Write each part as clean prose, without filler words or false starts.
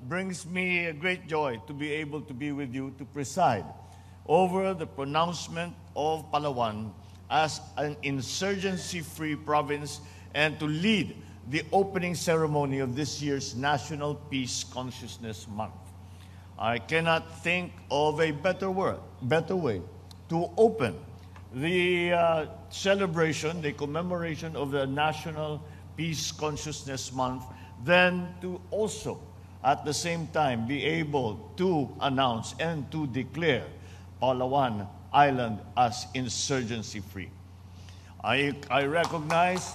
brings me a great joy to be able to be with you to preside over the pronouncement of Palawan as an insurgency-free province and to lead the opening ceremony of this year's National Peace Consciousness Month. I cannot think of a better way to open the celebration, the commemoration of the National Peace Consciousness Month, than to also, at the same time, be able to announce and to declare Palawan Island as insurgency-free. I recognize,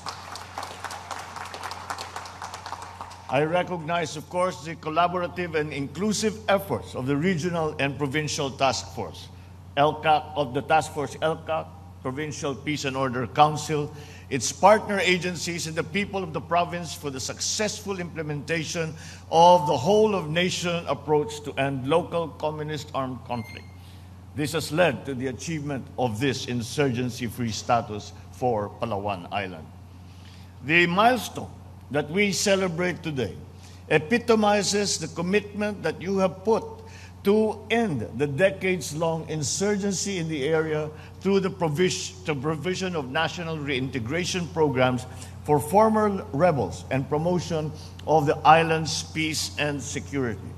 of course, the collaborative and inclusive efforts of the regional and provincial task force, LCAC, Provincial Peace and Order Council, its partner agencies, and the people of the province for the successful implementation of the whole-of-nation approach to end local communist armed conflict. This has led to the achievement of this insurgency-free status for Palawan Island. The milestone that we celebrate today epitomizes the commitment that you have put to end the decades-long insurgency in the area through the provision of national reintegration programs for former rebels and promotion of the island's peace and security.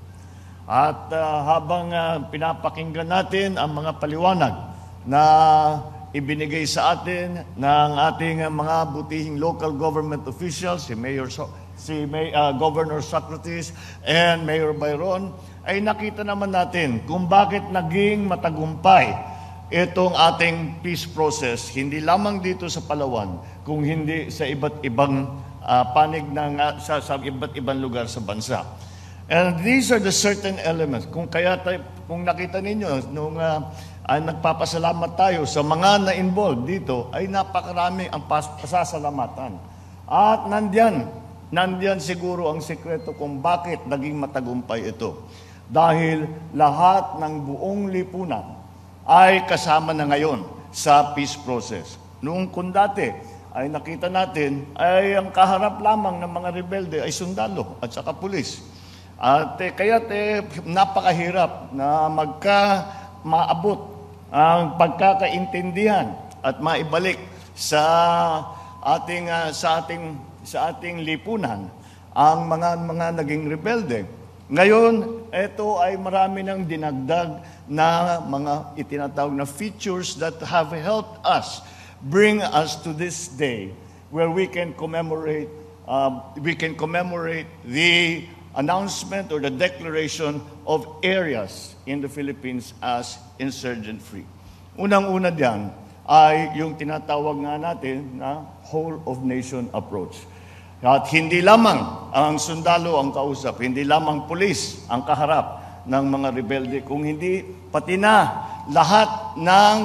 At habang pinapakinggan natin ang mga paliwanag na ibinigay sa atin ng ating mga butihing local government officials, Governor Socrates and Mayor Byron, ay nakita naman natin kung bakit naging matagumpay itong ating peace process, hindi lamang dito sa Palawan, kung hindi sa iba't ibang panig sa iba't ibang lugar sa bansa. And these are the certain elements. Kung nakita ninyo, nung nagpapasalamat tayo sa mga na-involved dito, ay napakarami ang pasasalamatan. At nandyan siguro ang sekreto kung bakit naging matagumpay ito. Dahil lahat ng buong lipunan ay kasama na ngayon sa peace process. Noong kung dati ay nakita natin ay ang kaharap lamang ng mga rebelde ay sundalo at saka pulis. At kaya napakahirap na maabot ang pagkakaintindihan at maibalik sa ating lipunan ang mga naging rebelde. Ngayon, ito ay marami ng dinagdag na mga itinatawag na features that have helped us bring us to this day where we can commemorate the announcement or the declaration of areas in the Philippines as insurgent-free. Unang-una diyan ay yung tinatawag nga natin na whole-of-nation approach. At hindi lamang ang sundalo ang kausap, hindi lamang pulis ang kaharap ng mga rebelde, kung hindi pati na lahat ng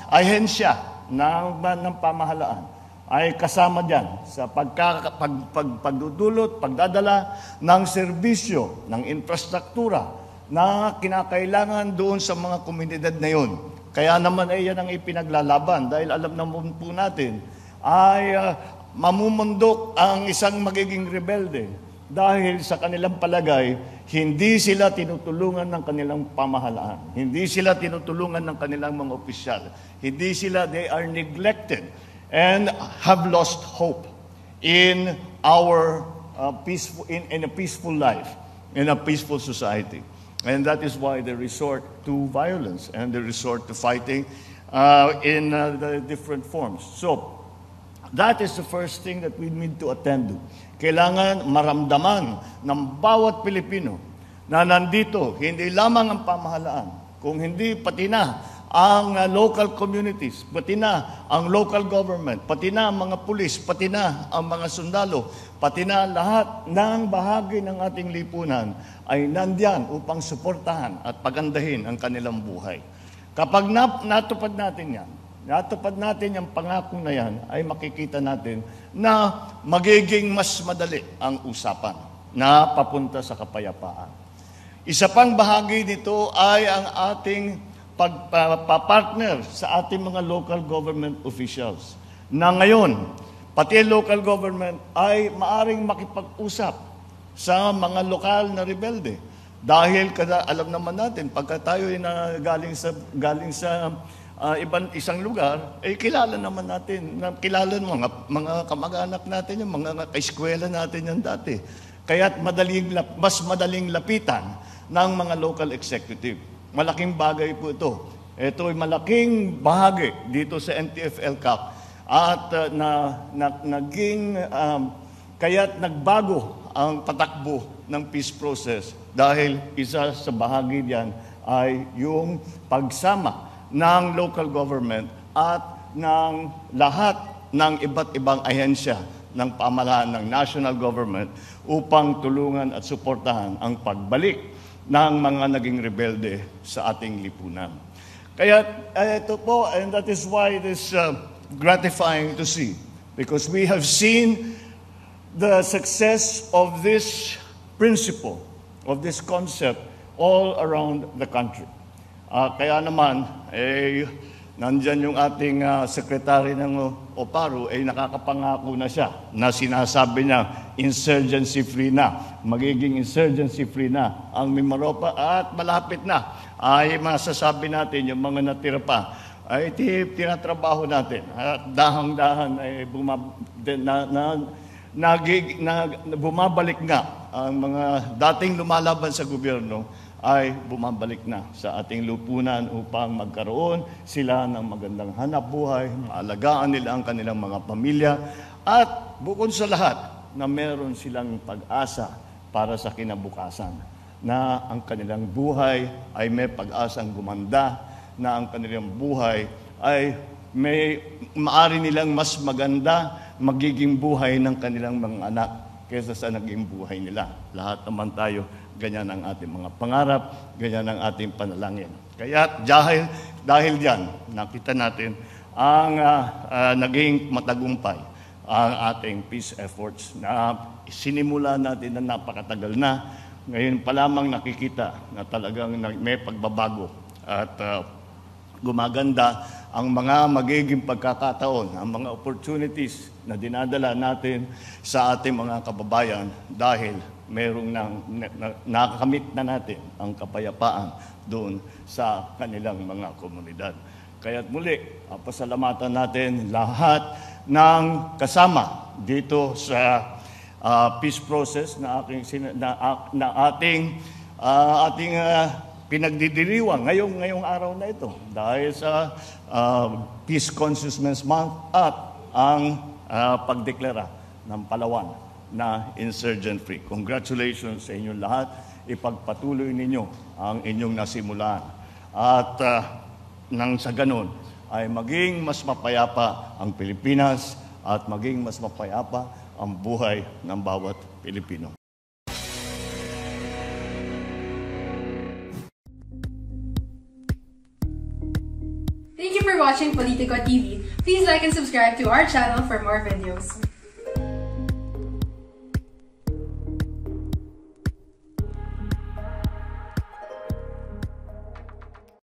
ahensya ng pamahalaan ay kasama dyan sa pagdudulot, pagdadala ng serbisyo, ng infrastruktura na kinakailangan doon sa mga komunidad na yun. Kaya naman ay yan ang ipinaglalaban dahil alam naman po natin ay mamumundok ang isang magiging rebelde dahil sa kanilang palagay, hindi sila tinutulungan ng kanilang pamahalaan. Hindi sila tinutulungan ng kanilang mga opisyal. They are neglected and have lost hope in our in a peaceful life, in a peaceful society. And that is why they resort to violence and they resort to fighting in the different forms. So, that is the first thing that we need to attend to. Kailangan maramdaman ng bawat Pilipino na nandito, hindi lamang ang pamahalaan, kung hindi pati na ang local communities, pati na ang local government, pati na ang mga pulis, pati na ang mga sundalo, pati na lahat ng bahagi ng ating lipunan ay nandiyan upang suportahan at pagandahin ang kanilang buhay. Kapag natupad natin yung pangako na yan, ay makikita natin na magiging mas madali ang usapan na papunta sa kapayapaan. Isa pang bahagi nito ay ang ating pagpapartner sa ating mga local government officials na ngayon, pati local government ay maaring makipag-usap sa mga lokal na rebelde. Dahil alam naman natin, pagka tayo ay galing sa isang lugar, kilala naman natin, kilala mga kamag-anak natin, yung mga kaeskwela natin yan dati. Kaya't mas madaling lapitan ng mga local executive. Malaking bagay po ito. Ito ay malaking bahagi dito sa NTF-ELCAC at kaya't nagbago ang patakbo ng peace process dahil isa sa bahagi diyan ay yung pagsama ng local government at ng lahat ng iba't ibang ahensya ng pamahalaan ng national government upang tulungan at suportahan ang pagbalik ng mga naging rebelde sa ating lipunan. Kaya ito po, and that is why it is gratifying to see, because we have seen the success of this principle, of this concept, all around the country. Kaya naman, nandyan yung ating secretary ng OPARU, nakakapangako na siya na sinasabi niya, insurgency-free na. Magiging insurgency-free na ang Mimaropa at malapit na. Ay masasabi natin, yung mga natira pa, ay tinatrabaho natin. At dahang-dahan ay bumabalik nga ang mga dating lumalaban sa gobyerno ay bumabalik na sa ating lupunan upang magkaroon sila ng magandang hanap buhay, maalagaan nila ang kanilang mga pamilya, at bukod sa lahat na meron silang pag-asa para sa kinabukasan, na ang kanilang buhay ay may pag-asang gumanda, na ang kanilang buhay ay maari nilang mas maganda magiging buhay ng kanilang mga anak kaysa sa naging buhay nila. Lahat naman tayo, ganyan ang ating mga pangarap, ganyan ang ating panalangin. Kaya dahil diyan, nakita natin ang naging matagumpay ang ating peace efforts na sinimula natin na napakatagal na. Ngayon pa lamang nakikita na talagang may pagbabago at gumaganda ang mga magiging pagkakataon, ang mga opportunities na dinadala natin sa ating mga kababayan dahil mayroong nakakamit na natin ang kapayapaan doon sa kanilang mga komunidad. Kaya't muli, pasalamatan natin lahat ng kasama dito sa peace process na ating pinagdidiriwang ngayong araw na ito dahil sa Peace Consciousness Month at ang pagdeklara ng Palawan na insurgent-free. Congratulations sa inyong lahat. Ipagpatuloy ninyo ang inyong nasimulaan. At nang sa ganun ay maging mas mapayapa ang Pilipinas at maging mas mapayapa ang buhay ng bawat Pilipino. Thank you for watching Politico TV. Please like and subscribe to our channel for more videos.